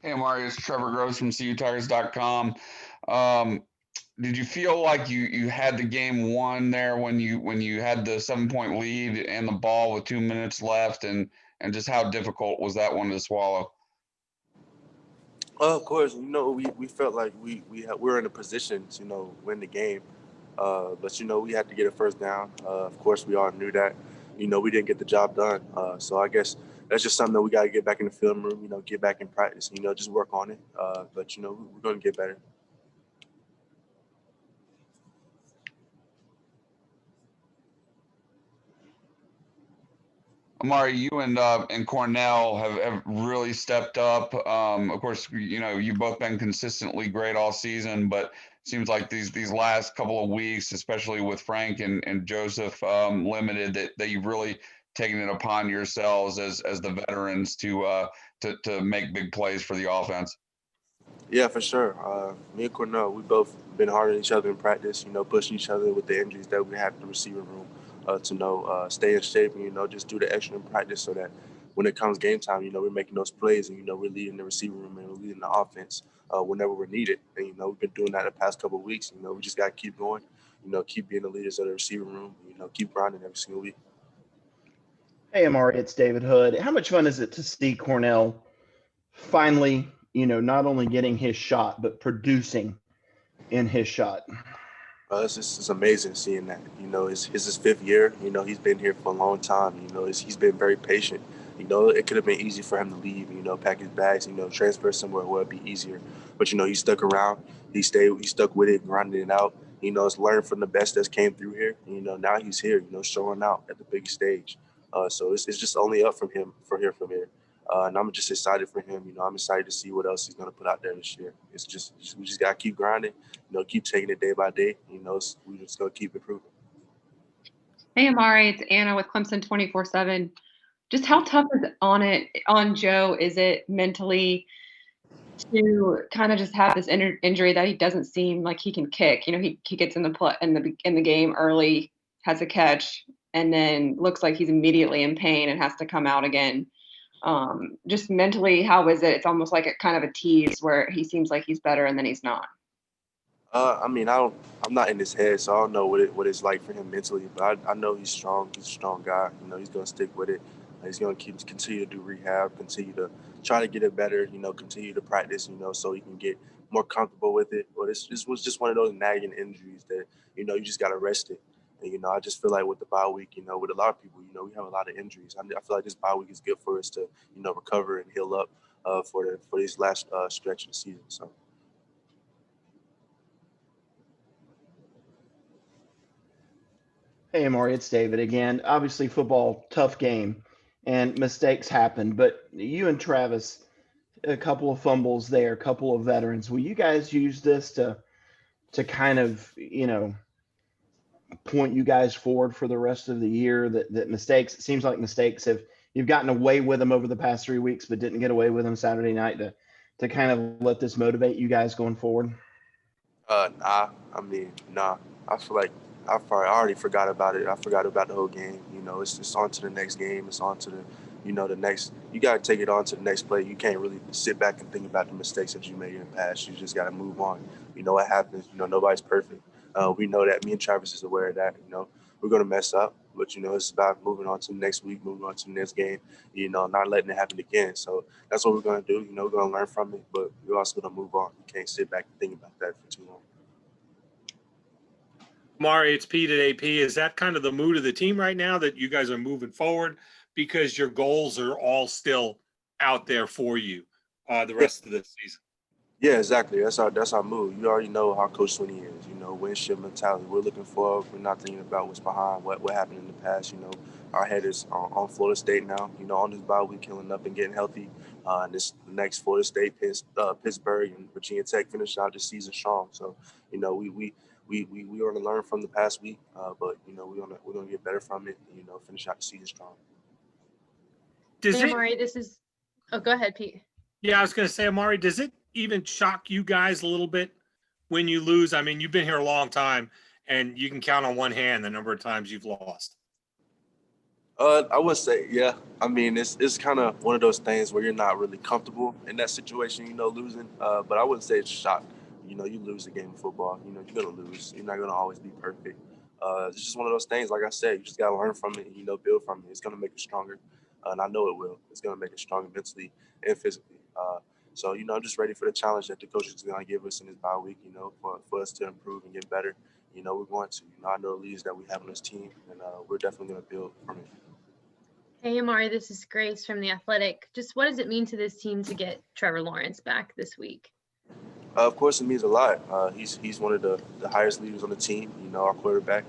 Hey, Amari, it's Trevor Groves from CUTigers.com. Um, did you feel like you had the game won there when you had the 7 point lead and the ball with 2 minutes left, and just how difficult was that one to swallow? Of course, we felt like we were in a position to win the game, but we had to get a first down. Of course, we all knew that. We didn't get the job done. So I guess that's just something that we got to get back in the film room. Get back in practice. Just work on it. But we're going to get better. Amari, you and Cornell have really stepped up. Of course, you've both been consistently great all season, but it seems like these last couple of weeks, especially with Frank and Joseph limited, that you've really taken it upon yourselves as the veterans to make big plays for the offense. Yeah, for sure. Me and Cornell, we both been hard on each other in practice. Pushing each other with the injuries that we had in the receiver room to stay in shape and just do the extra in practice so that when it comes game time, we're making those plays and we're leading the receiver room and we're leading the offense whenever we're needed. And we've been doing that the past couple of weeks. We just got to keep going. Keep being the leaders of the receiver room. Keep grinding every single week. Hey, Amari, it's David Hood. How much fun is it to see Cornell finally, not only getting his shot, but producing in his shot? It's amazing seeing that. It's his fifth year. He's been here for a long time. He's been very patient. It could have been easy for him to leave, pack his bags, transfer somewhere where it'd be easier. But, he stuck around. He stuck with it, grinding it out. It's learned from the best that's came through here. Now he's here, showing out at the biggest stage. So it's just only up from here. And I'm just excited for him. I'm excited to see what else he's going to put out there this year. We just got to keep grinding, keep taking it day by day. We just going to keep improving. Hey, Amari, it's Anna with Clemson 24/7. Just how tough is it on Joe? Is it mentally to kind of just have this injury that he doesn't seem like he can kick? He gets in the game early, has a catch, and then looks like he's immediately in pain and has to come out again. Just mentally, how is it? It's almost like a kind of a tease where he seems like he's better and then he's not. I'm not in his head, so I don't know what it's like for him mentally. But I know he's strong. He's a strong guy. He's gonna stick with it. He's gonna continue to do rehab, continue to try to get it better. Continue to practice. So he can get more comfortable with it. But this was just one of those nagging injuries that you just gotta rest it. And I just feel like with the bye week, with a lot of people, we have a lot of injuries. I feel like this bye week is good for us to recover and heal up for this last stretch of the season. So. Hey, Amari, it's David again. Obviously, football, tough game, and mistakes happen. But you and Travis, a couple of fumbles there, a couple of veterans. Will you guys use this to kind of, point you guys forward for the rest of the year? That mistakes, it seems like mistakes you've gotten away with them over the past 3 weeks, but didn't get away with them Saturday night to kind of let this motivate you guys going forward? Nah. Nah. I feel like I already forgot about it. I forgot about the whole game. It's just on to the next game. It's on to the next. You got to take it on to the next play. You can't really sit back and think about the mistakes that you made in the past. You just got to move on. What happens. Nobody's perfect. We know that. Me and Travis is aware of that. We're gonna mess up, but it's about moving on to the next week, moving on to the next game. Not letting it happen again. So that's what we're gonna do. We're gonna learn from it, but we're also gonna move on. You can't sit back and think about that for too long. Mari, it's Pete at AP. Is that kind of the mood of the team right now, that you guys are moving forward because your goals are all still out there for you the rest of the season? Yeah, exactly. That's our mood. You already know how Coach Sweeney is. Win ship mentality. We're looking forward. We're not thinking about what's behind, what happened in the past. Our head is on Florida State now. On this bye week, killing up and getting healthy. And this next Florida State, Pittsburgh, and Virginia Tech finish out this season strong. So, we want to learn from the past week, but we're gonna get better from it. And, finish out the season strong. Hey, Amari, this is. Oh, go ahead, Pete. Yeah, I was going to say, Amari, does it even shock you guys a little bit when you lose? I mean, you've been here a long time, and you can count on one hand the number of times you've lost. I would say, yeah. I mean, it's kind of one of those things where you're not really comfortable in that situation, losing. But I wouldn't say it's a shock. You lose a game of football. You're gonna lose. You're not gonna always be perfect. It's just one of those things. Like I said, you just gotta learn from it. And, build from it. It's gonna make you stronger, and I know it will. It's gonna make us stronger mentally and physically. So I'm just ready for the challenge that the coach is gonna give us in this bye week. For us to improve and get better. We're going to. I know the leaders that we have on this team, and we're definitely gonna build from it. Hey, Amari, this is Grace from The Athletic. Just what does it mean to this team to get Trevor Lawrence back this week? Of course, it means a lot. He's one of the highest leaders on the team. Our quarterback.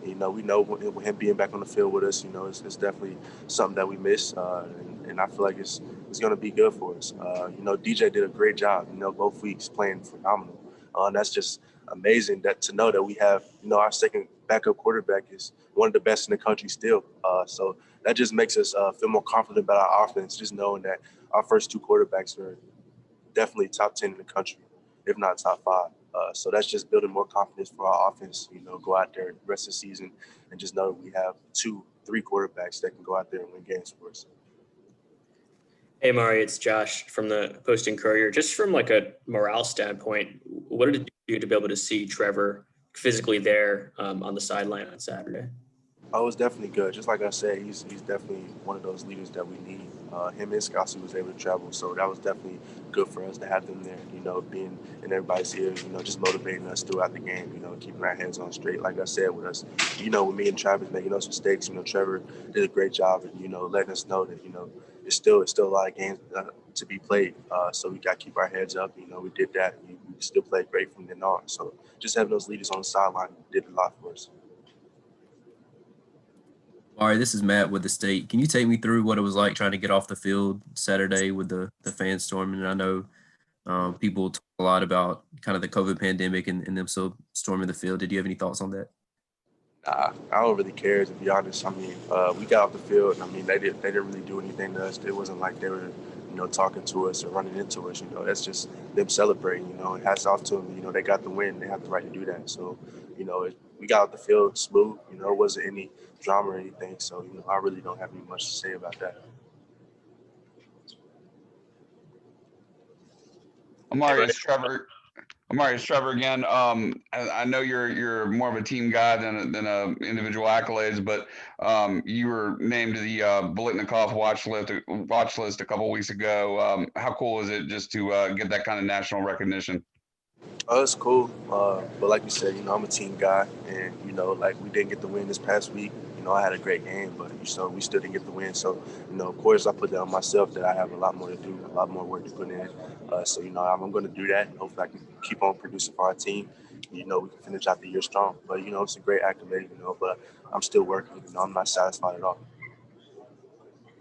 We know with him being back on the field with us, it's definitely something that we miss, and I feel like it's going to be good for us. DJ did a great job. Both weeks playing phenomenal. That's just amazing to know that we have our second backup quarterback is one of the best in the country still. So that just makes us feel more confident about our offense, just knowing that our first two quarterbacks are definitely top 10 in the country, if not top 5. So that's just building more confidence for our offense, go out there the rest of the season and just know that we have 2-3 quarterbacks that can go out there and win games for us. Hey, Mari, it's Josh from the Post and Courier. Just from like a morale standpoint, what did it do to be able to see Trevor physically there on the sideline on Saturday? Oh, it was definitely good. Just like I said, he's definitely one of those leaders that we need. Him and Scotty was able to travel, so that was definitely good for us to have them there. Being in everybody's ears, just motivating us throughout the game. Keeping our heads on straight. Like I said, with us, with me and Travis making those mistakes, Trevor did a great job of letting us know that it's still a lot of games to be played. So we got to keep our heads up. We did that. We still played great from then on. So just having those leaders on the sideline did a lot for us. All right, this is Matt with the State. Can you take me through what it was like trying to get off the field Saturday with the fans storming? And I know people talk a lot about kind of the COVID pandemic and them still storming the field. Did you have any thoughts on that? Nah, I don't really care, to be honest. I mean, we got off the field, and I mean, they didn't really do anything to us. It wasn't like they were, talking to us or running into us. That's just them celebrating. And hats off to them. They got the win. They have the right to do that. So, we got off the field smooth. It wasn't any drama or anything. So, I really don't have any much to say about that. Amari, it's Trevor again. I know you're more of a team guy than a individual accolades, but you were named to the Bolitnikoff watch list a couple weeks ago. How cool is it just to get that kind of national recognition? Oh, it's cool. But like you said, I'm a team guy, and like we didn't get the win this past week. I had a great game, but we still didn't get the win. So, of course, I put that on myself that I have a lot more to do, a lot more work to put in. So, I'm going to do that. Hopefully, I can keep on producing for our team. We can finish out the year strong. But, it's a great accolade, but I'm still working. I'm not satisfied at all.